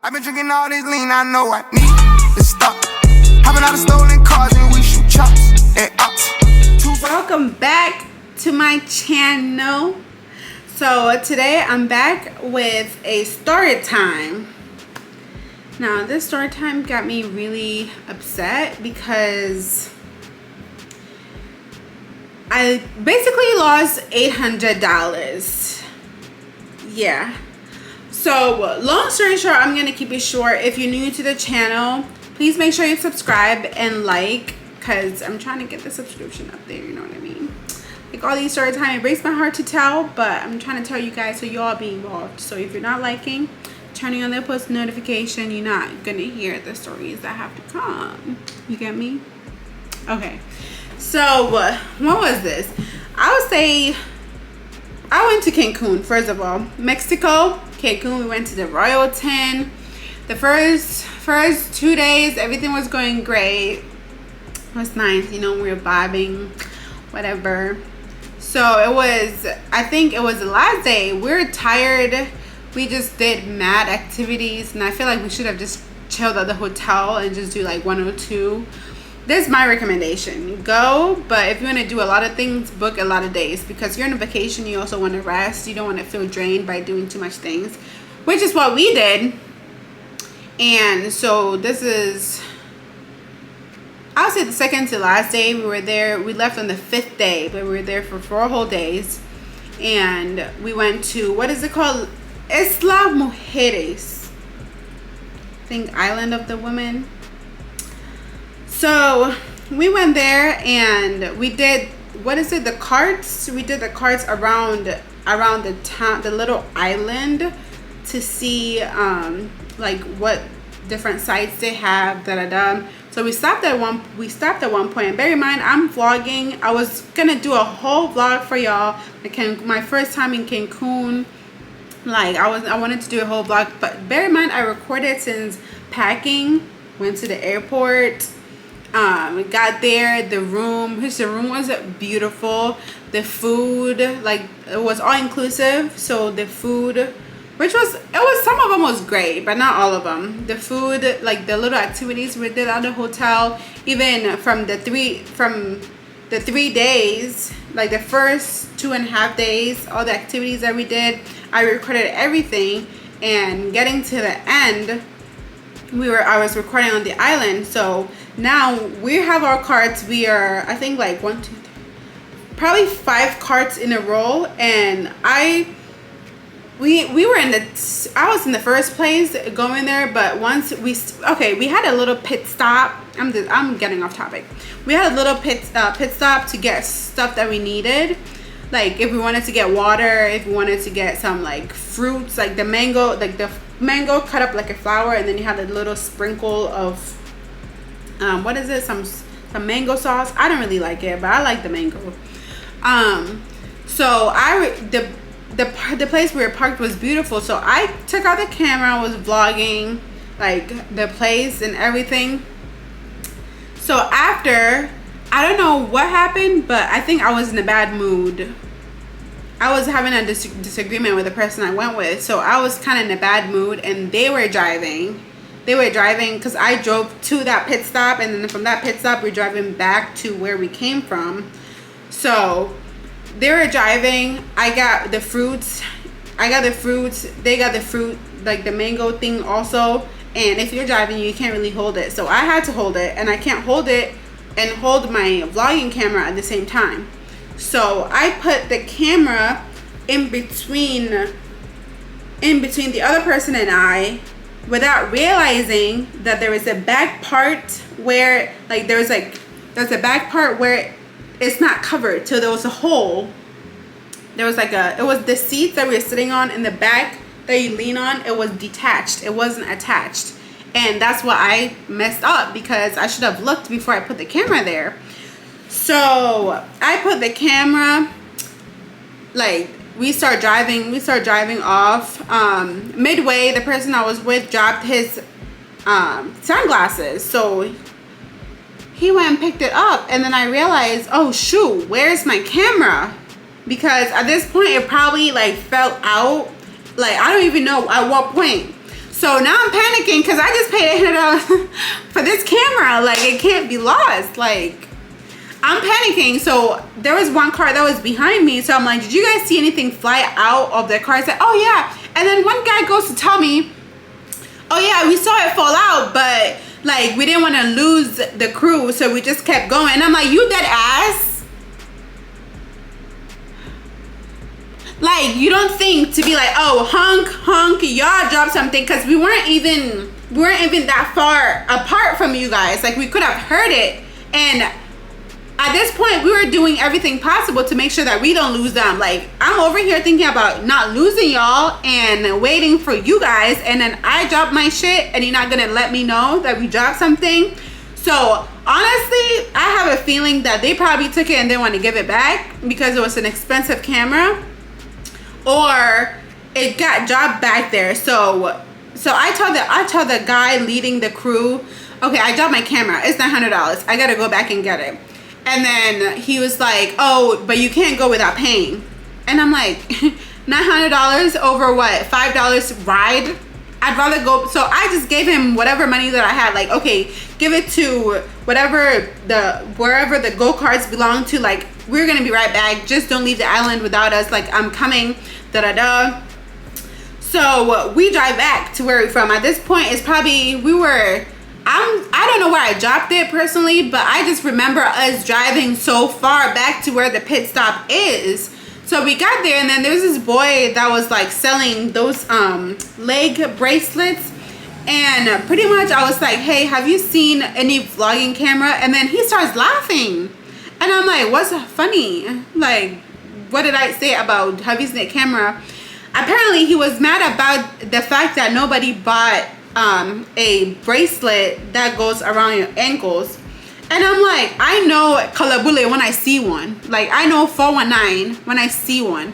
I've been drinking all this lean, I know I need to stop. Hopping out of stolen cars and we shoot chops and ups. Welcome back to my channel. So today I'm back with a story time. Now this story time got me really upset because I basically lost $800. Yeah. So long story short, I'm gonna keep it short. If you're new to the channel, please make sure you subscribe and like, because I'm trying to get the subscription up there, you know what I mean? Like all these story time, it breaks my heart to tell, but I'm trying to tell you guys so you all be involved. So if you're not liking, turning on the post notification, you're not gonna hear the stories that have to come. You get me? Okay. So what was this? I would say I went to Cancun. First of all, Mexico, Cancun. We went to the Royalton. The first 2 days, everything was going great. It was nice, you know, we were vibing, whatever. So it was, I think it was the last day. We were tired. We just did mad activities, and I feel like we should have just chilled at the hotel and just do like 102. This is my recommendation. Go, but if you want to do a lot of things, book a lot of days, because you're on a vacation. You also want to rest. You don't want to feel drained by doing too much things, which is what we did. And so this is, I would say, the second to last day. We were there. We left on the 5th day, but we were there for 4 whole days. And we went to, what is it called? Isla Mujeres. I think Island of the Women. So we went there and we did, what is it, the carts? We did the carts around the town, the little island, to see like what different sites they have, So we stopped at one point, and bear in mind I'm vlogging. I was gonna do a whole vlog for y'all, my first time in Cancun. Like I wanted to do a whole vlog, but bear in mind I recorded since packing, went to the airport. We got there, the room was beautiful. The food, like, it was all inclusive. So the food, some of them was great, but not all of them. The food, like the little activities we did at the hotel, even from the 3 days, like the first 2.5 days, all the activities that we did, I recorded everything. And getting to the end, I was recording on the island. So now we have our carts. We are, I think, like 1, 2, 3, probably 5 carts in a row. And we were I was in the first place going there, but once we had a little pit stop. I'm getting off topic. We had a little pit stop to get stuff that we needed. Like if we wanted to get water, if we wanted to get some like fruits, like the mango cut up like a flower, and then you have a little sprinkle of what is it, some mango sauce. I don't really like it, but I like the mango. So the place we were parked was beautiful, so I took out the camera. I was vlogging like the place and everything. So after, I don't know what happened, but I think I was in a bad mood. I was having a disagreement with the person I went with, so I was kind of in a bad mood, and they were driving because I drove to that pit stop, and then from that pit stop we're driving back to where we came from. So they were driving. I got the fruits, they got the fruit, like the mango thing also. And if you're driving, you can't really hold it, so I had to hold it, and I can't hold it and hold my vlogging camera at the same time. So I put the camera in between the other person and I, without realizing that there is a back part where, like, there's a back part where it's not covered. So there was a hole. There was it was the seats that we were sitting on in the back that you lean on. It was detached. It wasn't attached. And that's what I messed up, because I should have looked before I put the camera there. So I put the camera, like, we start driving off. Midway, the person I was with dropped his sunglasses. So he went and picked it up, and then I realized, oh shoot, where's my camera? Because at this point it probably like fell out. Like, I don't even know at what point. So now I'm panicking because I just paid $800 for this camera. Like, it can't be lost. Like, I'm panicking. So there was one car that was behind me. So I'm like, did you guys see anything fly out of the car? I said, oh yeah. And then one guy goes to tell me, oh yeah, we saw it fall out, but like we didn't want to lose the crew, so we just kept going. And I'm like, you dead ass? Like, you don't think to be like, oh, honk, y'all dropped something, because we weren't even that far apart from you guys. Like, we could have heard it. And at this point, we were doing everything possible to make sure that we don't lose them. Like, I'm over here thinking about not losing y'all and waiting for you guys, and then I drop my shit and you're not gonna let me know that we dropped something. So honestly, I have a feeling that they probably took it and didn't want to give it back because it was an expensive camera, or it got dropped back there. So I told the guy leading the crew, okay, I dropped my camera, it's $900, I gotta go back and get it. And then he was like, oh, but you can't go without paying. And I'm like, $900 over what, $5 ride? I'd rather go. So I just gave him whatever money that I had. Like, okay, give it to wherever the go-karts belong to. Like, we're gonna be right back, just don't leave the island without us. Like, I'm coming, da-da-da. So we drive back to where we're from. At this point, it's probably, I don't know where I dropped it personally, but I just remember us driving so far back to where the pit stop is. So we got there, and then there's this boy that was like selling those leg bracelets, and pretty much I was like, hey, have you seen any vlogging camera? And then he starts laughing, and I'm like, what's funny? Like, what did I say about have you seen a camera? Apparently he was mad about the fact that nobody bought a bracelet that goes around your ankles. And I'm like, I know Kalabule when I see one. Like, I know 419 when I see one.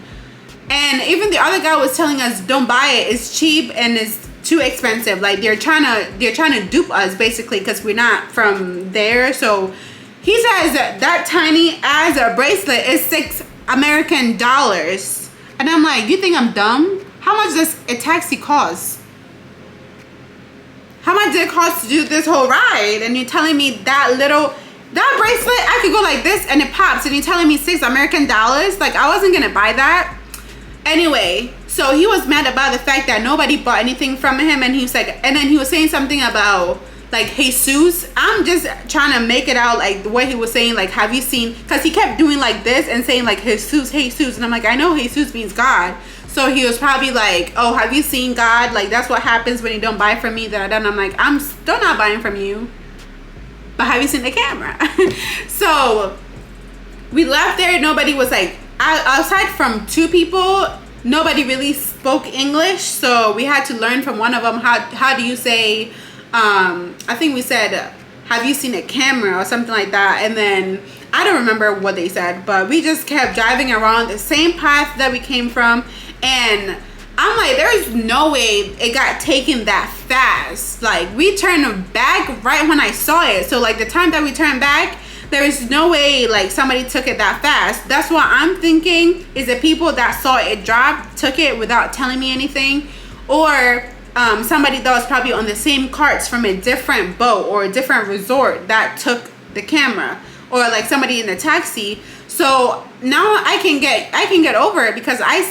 And even the other guy was telling us, don't buy it, it's cheap and it's too expensive. Like, they're trying to dupe us basically, because we're not from there. So he says that tiny as a bracelet is $6 American. And I'm like, you think I'm dumb? How much does a taxi cost? How much did it cost to do this whole ride? And you're telling me that bracelet, I could go like this and it pops, and you're telling me $6 American? Like, I wasn't gonna buy that. Anyway, so he was mad about the fact that nobody bought anything from him, and he was like, and then he was saying something about like Jesus. I'm just trying to make it out like the way he was saying, like, have you seen, because he kept doing like this and saying like Jesus, and I'm like, I know Jesus means God. So he was probably like, oh, have you seen God? Like, that's what happens when you don't buy from me. And I'm like, I'm still not buying from you, but have you seen the camera? So we left there. Nobody was like, outside from two people, nobody really spoke English. So we had to learn from one of them, how do you say, I think we said, have you seen a camera or something like that. And then I don't remember what they said, but we just kept driving around the same path that we came from. And I'm like, there's no way it got taken that fast. Like, we turned back right when I saw it. So like the time that we turned back, there is no way like somebody took it that fast. That's what I'm thinking, is the people that saw it drop took it without telling me anything, or somebody that was probably on the same carts from a different boat or a different resort that took the camera, or like somebody in the taxi. So now I can get over it, because I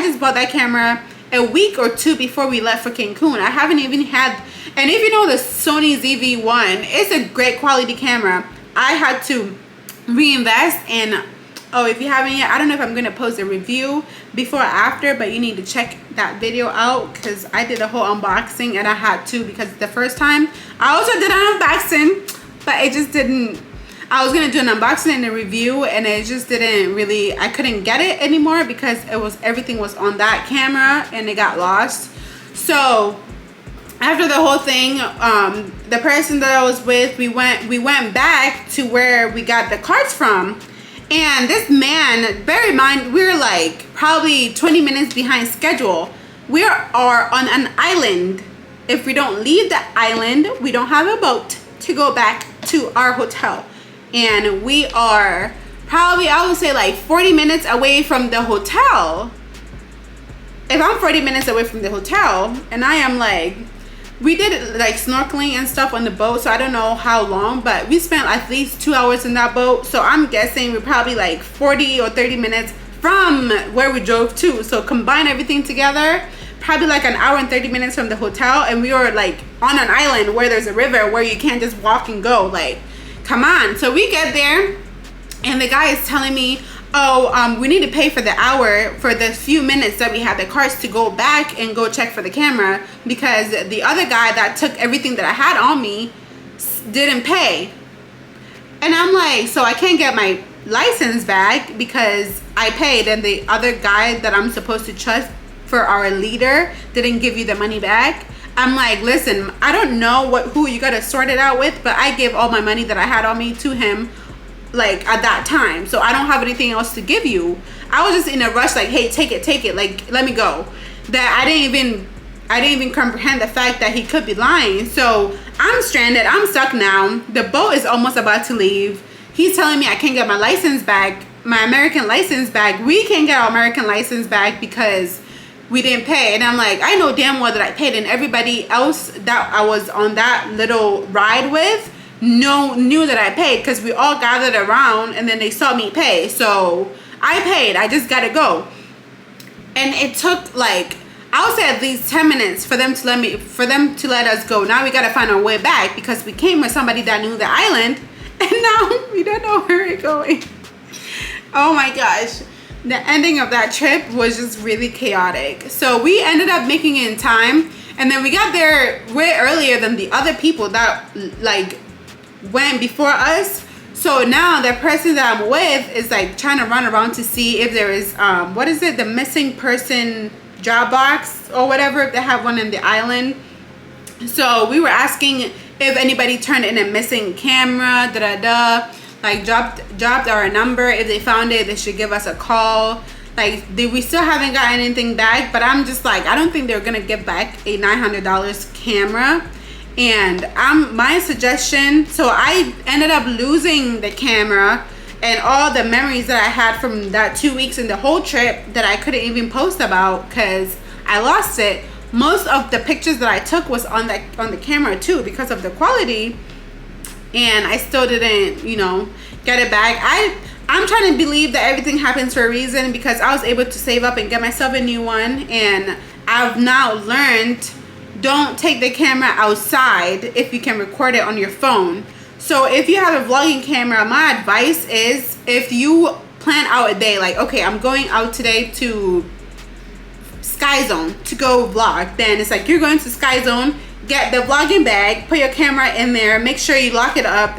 just bought that camera a week or two before we left for Cancun. I haven't even had, and if you know the Sony ZV-1, it's a great quality camera. I had to reinvest, and oh, if you haven't yet, I don't know if I'm gonna post a review before or after, but you need to check that video out, because I did a whole unboxing, and I had to, because the first time I also did an unboxing, but it just didn't, I was gonna do an unboxing and a review, and it just didn't really, I couldn't get it anymore because everything was on that camera and it got lost. So after the whole thing, the person that I was with, we went back to where we got the carts from. And this man, bear in mind, we're like probably 20 minutes behind schedule. We are on an island. If we don't leave the island, we don't have a boat to go back to our hotel. And we are probably, I would say like 40 minutes away from the hotel. If I'm 40 minutes away from the hotel and I am like we did like snorkeling and stuff on the boat, so I don't know how long, but we spent at least 2 hours in that boat. So I'm guessing we're probably like 40 or 30 minutes from where we drove to. So combine everything together, probably like an hour and 30 minutes from the hotel, and we were like on an island where there's a river where you can't just walk and go. Like, come on. So we get there, and the guy is telling me, oh, we need to pay for the hour, for the few minutes that we had the carts to go back and go check for the camera, because the other guy that took everything that I had on me didn't pay. And I'm like, so I can't get my license back because I paid, and the other guy that I'm supposed to trust for our leader didn't give you the money back. I'm like, listen, I don't know who you gotta sort it out with, but I gave all my money that I had on me to him, like at that time, so I don't have anything else to give you. I was just in a rush, like, hey, take it, like, let me go. That I didn't even comprehend the fact that he could be lying. So I'm stranded, I'm stuck now. The boat is almost about to leave. He's telling me I can't get my license back, my American license back. We can't get our American license back because we didn't pay. And I'm like, I know damn well that I paid, and everybody else that I was on that little ride with knew that I paid, because we all gathered around and then they saw me pay. So I paid, I just gotta go. And it took like, I would say at least 10 minutes for them to let us go. Now we gotta find our way back, because we came with somebody that knew the island, and now we don't know where we're going. Oh my gosh. The ending of that trip was just really chaotic. So we ended up making it in time, and then we got there way earlier than the other people that like went before us. So now the person that I'm with is like trying to run around to see if there is what is it, the missing person job box or whatever, if they have one in the island. So we were asking if anybody turned in a missing camera, like dropped our number. If they found it, they should give us a call. Like, we still haven't gotten anything back, but I'm just like, I don't think they're gonna give back a $900 camera. And my suggestion, so I ended up losing the camera and all the memories that I had from that 2 weeks and the whole trip that I couldn't even post about because I lost it. Most of the pictures that I took was on the camera too, because of the quality, and I still didn't, get it back. I'm trying to believe that everything happens for a reason, because I was able to save up and get myself a new one, and I've now learned, don't take the camera outside if you can record it on your phone. So if you have a vlogging camera, my advice is, if you plan out a day, like, okay, I'm going out today to Sky Zone to go vlog, then it's like, you're going to Sky Zone, get the vlogging bag, put your camera in there, make sure you lock it up,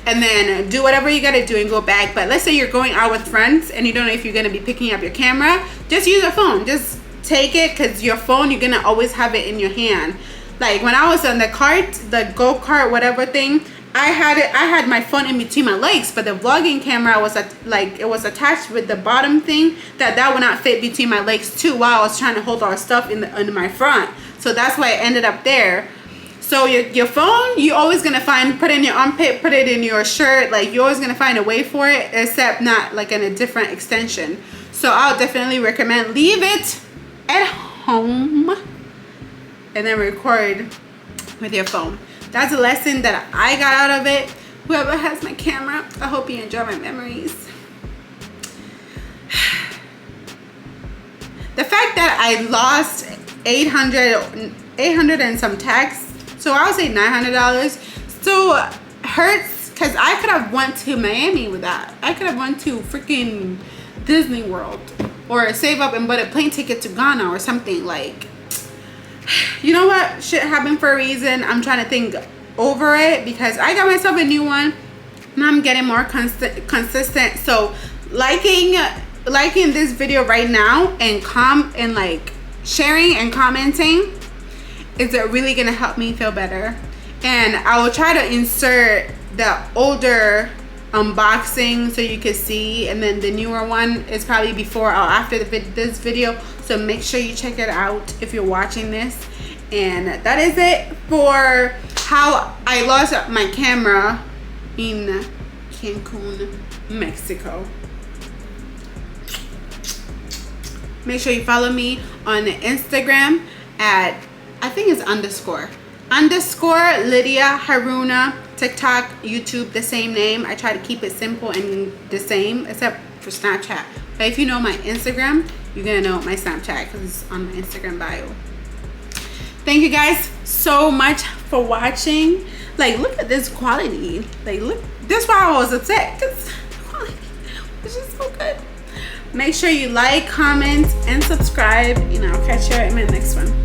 and then do whatever you gotta do and go back. But let's say you're going out with friends and you don't know if you're gonna be picking up your camera, just use your phone. Just take it, because your phone, you're gonna always have it in your hand. Like when I was on the cart, the go-kart whatever thing, I had my phone in between my legs, but the vlogging camera was it was attached with the bottom thing that would not fit between my legs too, while I was trying to hold our stuff in my front. So that's why I ended up there. So your phone, you're always gonna put it in your armpit, put it in your shirt, like you're always gonna find a way for it, except not like in a different extension. So I'll definitely recommend leave it at home and then record with your phone. That's a lesson that I got out of it. Whoever has my camera, I hope you enjoy my memories. The fact that I lost 800 and some tax, so I would say $900, still hurts, because I could have went to Miami with that. I could have went to freaking Disney World, or save up and bought a plane ticket to Ghana or something. Like, you know what, shit happened for a reason. I'm trying to think over it, because I got myself a new one and I'm getting more consistent. So liking this video right now and like sharing and commenting is really gonna help me feel better. And I will try to insert the older unboxing so you can see, and then the newer one is probably before or after this video, so make sure you check it out if you're watching this. And that is it for how I lost my camera in Cancun, Mexico. Make sure you follow me on Instagram at I think it's underscore Lydia Haruna. TikTok, YouTube, the same name. I try to keep it simple and the same, except for Snapchat. But if you know my Instagram, you're gonna know my Snapchat because it's on my Instagram bio. Thank you guys so much for watching. Like, look at this quality. Like, look, this is why I was upset, because the quality was just so good. Make sure you like, comment, and subscribe, and I'll catch you in my next one.